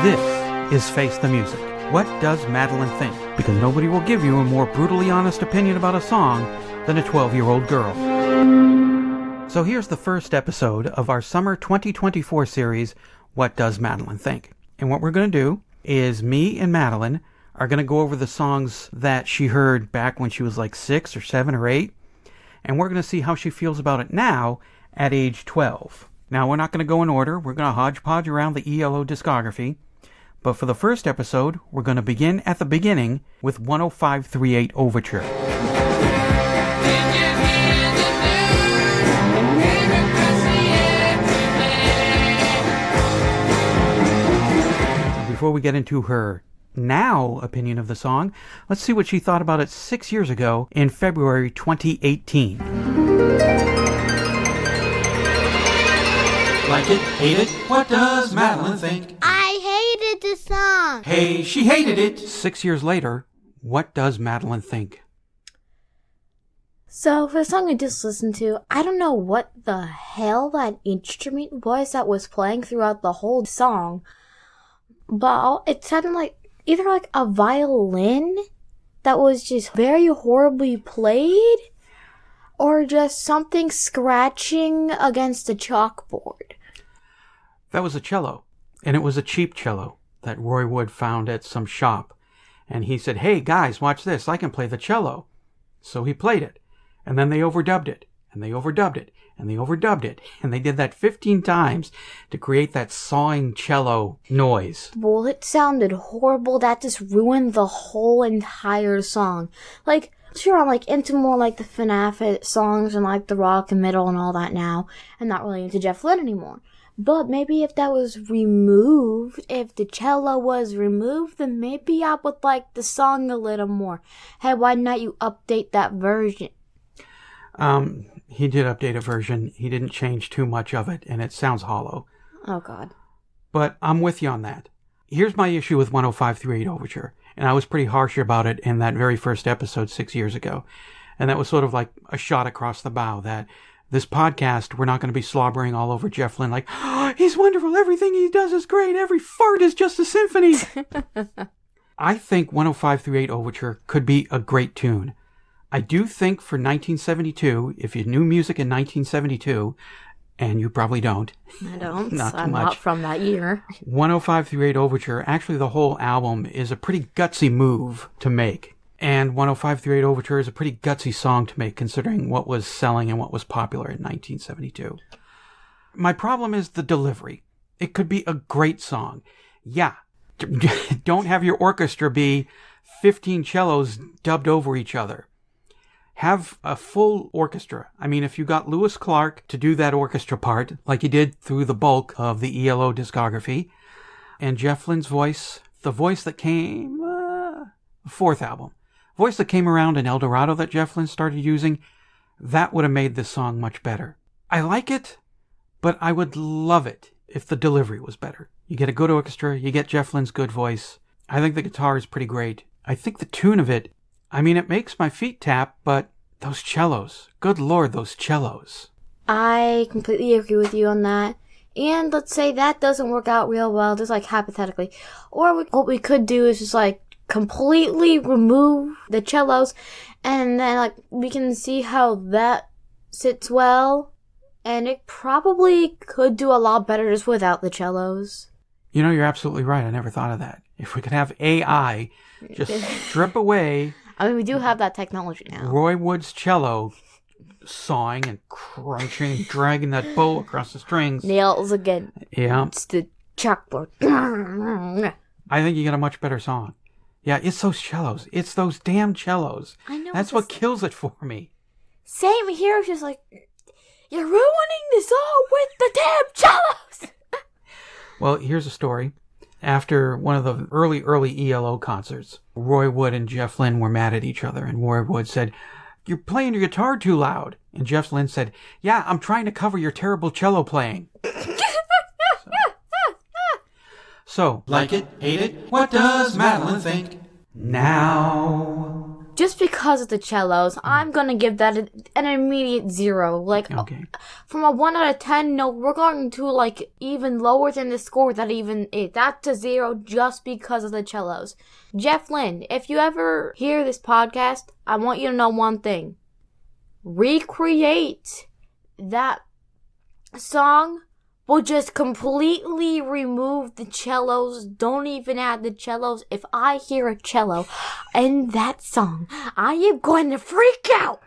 This is Face the Music. What does Madelyne think? Because nobody will give you a more brutally honest opinion about a song than a 12-year-old girl. So here's the first episode of our summer 2024 series, What Does Madelyne Think? And what we're going to do is me and Madelyne are going to go over the songs that she heard back when she was like 6 or 7 or 8. And we're going to see how she feels about it now at age 12. Now, we're not going to go in order. We're going to hodgepodge around the ELO discography. But for the first episode, we're going to begin at the beginning with 10538 Overture. Before we get into her now opinion of the song, let's see what she thought about it 6 years ago in February 2018. Like it, hate it, what does Madelyne think? I hated the song. Hey, she hated it. 6 years later, what does Madelyne think? So, for the song I just listened to, I don't know what the hell that instrument was that was playing throughout the whole song, but it sounded like either like a violin that was just very horribly played, or just something scratching against the chalkboard. That was a cello, and it was a cheap cello that Roy Wood found at some shop. And he said, hey guys, watch this, I can play the cello. So he played it, and then they overdubbed it, and they overdubbed it, and they overdubbed it, and they did that 15 times to create that sawing cello noise. Well, it sounded horrible. That just ruined the whole entire song. Like, sure, I'm like into more like the FNAF songs and like the rock and metal and all that now, and not really into Jeff Lynne anymore. But maybe if that was removed, if the cello was removed, then maybe I would like the song a little more. Hey, why not you update that version? He did update a version. He didn't change too much of it, and it sounds hollow. Oh, God. But I'm with you on that. Here's my issue with 10538 Overture, and I was pretty harsh about it in that very first episode 6 years ago. And that was sort of like a shot across the bow that this podcast, we're not going to be slobbering all over Jeff Lynne like, oh, he's wonderful, everything he does is great, every fart is just a symphony. I think 10538 Overture could be a great tune. I do think for 1972, if you knew music in 1972, and you probably don't. I don't. Not too I'm much. not from that year. 10538 Overture, actually the whole album is a pretty gutsy move to make. And 10538 Overture is a pretty gutsy song to make, considering what was selling and what was popular in 1972. My problem is the delivery. It could be a great song. Yeah, don't have your orchestra be 15 cellos dubbed over each other. Have a full orchestra. I mean, if you got Lewis Clark to do that orchestra part, like he did through the bulk of the ELO discography, and Jeff Lynne's voice, the voice that came, the fourth album, voice that came around in El Dorado that Jeff Lynne started using, that would have made this song much better. I like it, but I would love it if the delivery was better. You get a good orchestra, you get Jeff Lynne's good voice. I think the guitar is pretty great. I think the tune of it, I mean, it makes my feet tap, but those cellos, good Lord, those cellos. I completely agree with you on that. And let's say that doesn't work out real well, just like hypothetically. Or what we could do is just like completely remove the cellos, and then like we can see how that sits well, and it probably could do a lot better just without the cellos. You know, you're absolutely right. I never thought of that. If we could have AI just strip away, I mean, we do have that technology now, Roy Wood's cello sawing and crunching, dragging that bow across the strings. Nails again. Yeah. It's the chalkboard. I think you get a much better song. Yeah, it's those cellos. It's those damn cellos. I know. That's what kills it for me. Same here. It's just like, you're ruining the song with the damn cellos. Well, here's a story. After one of the early ELO concerts, Roy Wood and Jeff Lynne were mad at each other, and Roy Wood said, you're playing your guitar too loud. And Jeff Lynne said, yeah, I'm trying to cover your terrible cello playing. So, like it, hate it, what does Madelyne think? Now. just because of the cellos, I'm gonna give that an immediate 0. Like, Okay. From a 1 out of 10, no, we're going to, like, even lower than the score that even is. That's a 0 just because of the cellos. Jeff Lynne, if you ever hear this podcast, I want you to know one thing. Recreate that song, but just completely remove the cellos. Don't even add the cellos. If I hear a cello in that song, I am going to freak out.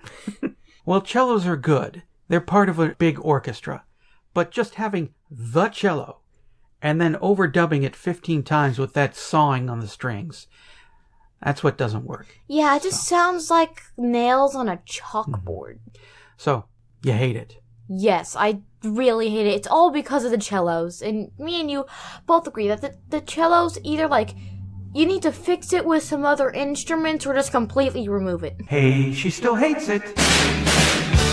Well, cellos are good. They're part of a big orchestra. But just having the cello and then overdubbing it 15 times with that sawing on the strings, that's what doesn't work. Yeah, it just sounds like nails on a chalkboard. So, you hate it. Yes, I really hate it. It's all because of the cellos. And me and you both agree that the cellos either, like, you need to fix it with some other instruments or just completely remove it. Hey, she still hates it.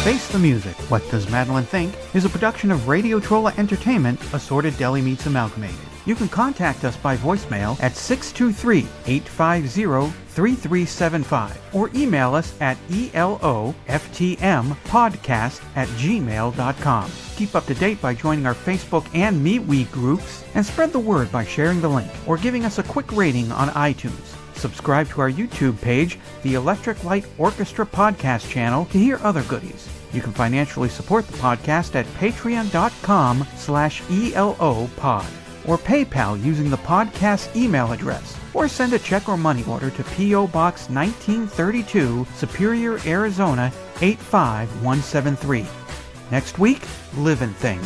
Face the Music, What Does Madelyne Think? Is a production of Radio Trolla Entertainment, Assorted Deli Meats Amalgamated. You can contact us by voicemail at 623-850-3375 or email us at eloftmpodcast@gmail.com. Keep up to date by joining our Facebook and MeWe groups and spread the word by sharing the link or giving us a quick rating on iTunes. Subscribe to our YouTube page, the Electric Light Orchestra podcast channel, to hear other goodies. You can financially support the podcast at patreon.com/ELOpod or PayPal using the podcast email address, or send a check or money order to P.O. Box 1932, Superior, Arizona 85173. Next week, Live and Think.